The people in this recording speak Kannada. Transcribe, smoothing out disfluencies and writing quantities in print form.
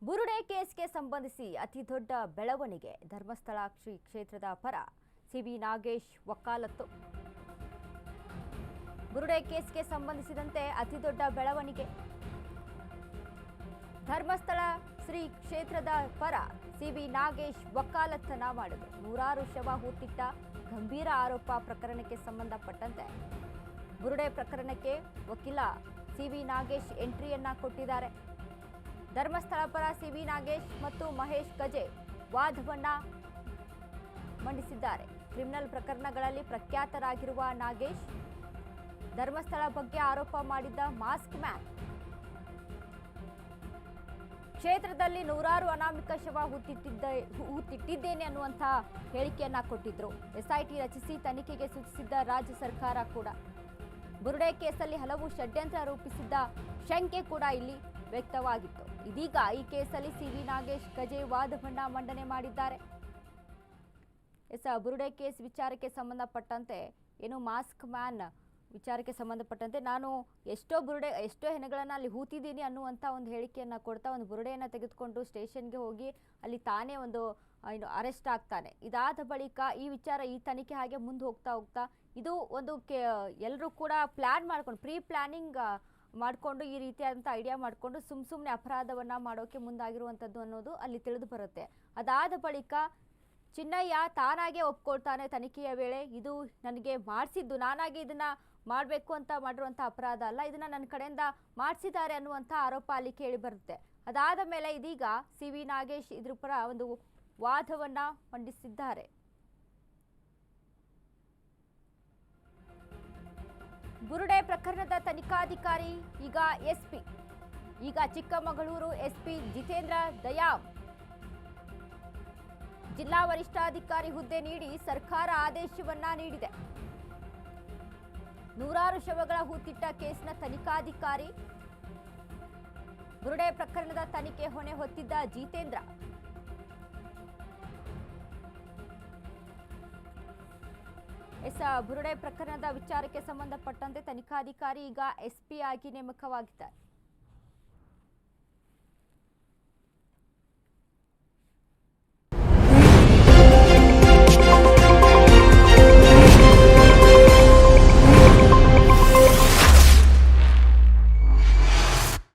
ಬುರುಡೆ ಕೇಸ್ಗೆ ಸಂಬಂಧಿಸಿ ಅತಿ ದೊಡ್ಡ ಬೆಳವಣಿಗೆ. ಧರ್ಮಸ್ಥಳ ಕ್ಷೇತ್ರದ ಪರ ಸಿವಿ ನಾಗೇಶ್ ವಕಾಲತ್ತು. ಬುರುಡೆ ಕೇಸ್ಗೆ ಸಂಬಂಧಿಸಿದಂತೆ ಅತಿ ದೊಡ್ಡ ಬೆಳವಣಿಗೆ. ಧರ್ಮಸ್ಥಳ ಶ್ರೀ ಕ್ಷೇತ್ರದ ಪರ ಸಿವಿ ನಾಗೇಶ್ ವಕಾಲತ್ತನ್ನ ಮಾಡಿದರು. ನೂರಾರು ಶವ ಹೂತಿಟ್ಟ ಗಂಭೀರ ಆರೋಪ ಪ್ರಕರಣಕ್ಕೆ ಸಂಬಂಧಪಟ್ಟಂತೆ ಬುರುಡೆ ಪ್ರಕರಣಕ್ಕೆ ವಕೀಲ ಸಿವಿ ನಾಗೇಶ್ ಎಂಟ್ರಿಯನ್ನ ಕೊಟ್ಟಿದ್ದಾರೆ. ಧರ್ಮಸ್ಥಳ ಪರ ಸಿವಿ ನಾಗೇಶ್ ಮತ್ತು ಮಹೇಶ್ ಗಜೆ ವಾದವನ್ನ ಮಂಡಿಸಿದ್ದಾರೆ. ಕ್ರಿಮಿನಲ್ ಪ್ರಕರಣಗಳಲ್ಲಿ ಪ್ರಖ್ಯಾತರಾಗಿರುವ ನಾಗೇಶ್ ಧರ್ಮಸ್ಥಳ ಬಗ್ಗೆ ಆರೋಪ ಮಾಡಿದ್ದ ಮಾಸ್ಕ್ ಮ್ಯಾನ್. ಕ್ಷೇತ್ರದಲ್ಲಿ ನೂರಾರು ಅನಾಮಿಕ ಶವ ಹೂತಿಟ್ಟಿದ್ದೇನೆ ಅನ್ನುವಂಥ ಹೇಳಿಕೆಯನ್ನ ಕೊಟ್ಟಿದ್ರು. ಎಸ್ಐಟಿ ರಚಿಸಿ ತನಿಖೆಗೆ ಸೂಚಿಸಿದ್ದ ರಾಜ್ಯ ಸರ್ಕಾರ ಕೂಡ ಬುರುಡೆ ಕೇಸಲ್ಲಿ ಹಲವು ಷಡ್ಯಂತ್ರ ರೂಪಿಸಿದ್ದ ಶಂಕೆ ಕೂಡ ಇಲ್ಲಿ ವ್ಯಕ್ತವಾಗಿತ್ತು. ಇದೀಗ ಈ ಕೇಸಲ್ಲಿ ಸಿವಿ ನಾಗೇಶ್ ಗಜೆ ವಾದವನ್ನ ಮಂಡನೆ ಮಾಡಿದ್ದಾರೆ. ಬುರುಡೆ ಕೇಸ್ ವಿಚಾರಕ್ಕೆ ಸಂಬಂಧಪಟ್ಟಂತೆ ಏನು ಮಾಸ್ಕ್ ಮ್ಯಾನ್ ವಿಚಾರಕ್ಕೆ ಸಂಬಂಧಪಟ್ಟಂತೆ ನಾನು ಎಷ್ಟೋ ಹೆಣೆಗಳನ್ನು ಅಲ್ಲಿ ಹೂತಿದ್ದೀನಿ ಅನ್ನುವಂಥ ಒಂದು ಹೇಳಿಕೆಯನ್ನು ಕೊಡ್ತಾ ಒಂದು ಬುರುಡೆಯನ್ನು ತೆಗೆದುಕೊಂಡು ಸ್ಟೇಷನ್ಗೆ ಹೋಗಿ ಅಲ್ಲಿ ತಾನೇ ಒಂದು ಅರೆಸ್ಟ್ ಆಗ್ತಾನೆ. ಇದಾದ ಬಳಿಕ ಈ ವಿಚಾರ ಈ ತನಿಖೆ ಹಾಗೆ ಮುಂದೆ ಹೋಗ್ತಾ ಇದು ಒಂದು ಎಲ್ಲರೂ ಕೂಡ ಪ್ಲಾನ್ ಮಾಡ್ಕೊಂಡು ಪ್ರೀ ಪ್ಲಾನಿಂಗ್ ಮಾಡಿಕೊಂಡು ಈ ರೀತಿಯಾದಂಥ ಐಡಿಯಾ ಮಾಡಿಕೊಂಡು ಸುಮ್ಮನೆ ಅಪರಾಧವನ್ನ ಮಾಡೋಕೆ ಮುಂದಾಗಿರುವಂಥದ್ದು ಅನ್ನೋದು ಅಲ್ಲಿ ತಿಳಿದು ಬರುತ್ತೆ. ಅದಾದ ಬಳಿಕ ಚಿನ್ನಯ್ಯ ತಾನಾಗೆ ಒಪ್ಕೊಳ್ತಾನೆ ತನಿಖೆಯ ವೇಳೆ, ಇದು ನನಗೆ ಮಾಡಿಸಿದ್ದು, ನಾನಾಗಿ ಇದನ್ನ ಮಾಡಬೇಕು ಅಂತ ಮಾಡಿರುವಂಥ ಅಪರಾಧ ಅಲ್ಲ, ಇದನ್ನ ನನ್ನ ಕಡೆಯಿಂದ ಮಾಡಿಸಿದ್ದಾರೆ ಅನ್ನುವಂಥ ಆರೋಪ ಅಲ್ಲಿ ಕೇಳಿ ಬರುತ್ತೆ. ಅದಾದ ಮೇಲೆ ಇದೀಗ ಸಿವಿ ನಾಗೇಶ್ ಇದ್ರ ಪರ ಒಂದು ವಾದವನ್ನ ಮಂಡಿಸಿದ್ದಾರೆ. ಬುರುಡೆ ಪ್ರಕರಣದ ತನಿಖಾಧಿಕಾರಿ ಈಗ ಎಸ್ಪಿ. ಈಗ ಚಿಕ್ಕಮಗಳೂರು ಎಸ್ಪಿ ಜಿತೇಂದ್ರ ದಯಾಮ್ ಜಿಲ್ಲಾ ವರಿಷ್ಠಾಧಿಕಾರಿ ಹುದ್ದೆ ನೀಡಿ ಸರ್ಕಾರ ಆದೇಶವನ್ನ ನೀಡಿದೆ. ನೂರಾರು ಶವಗಳ ಹೂತಿಟ್ಟ ಕೇಸ್ನ ತನಿಖಾಧಿಕಾರಿ, ಬುರುಡೆ ಪ್ರಕರಣದ ತನಿಖೆ ಹೊಣೆ ಹೊತ್ತಿದ್ದ ಜಿತೇಂದ್ರ. ಬುರುಡೆ ಪ್ರಕರಣದ ವಿಚಾರಕ್ಕೆ ಸಂಬಂಧಪಟ್ಟಂತೆ ತನಿಖಾಧಿಕಾರಿ ಈಗ ಎಸ್ಪಿ ಆಗಿ ನೇಮಕವಾಗಿದ್ದಾರೆ.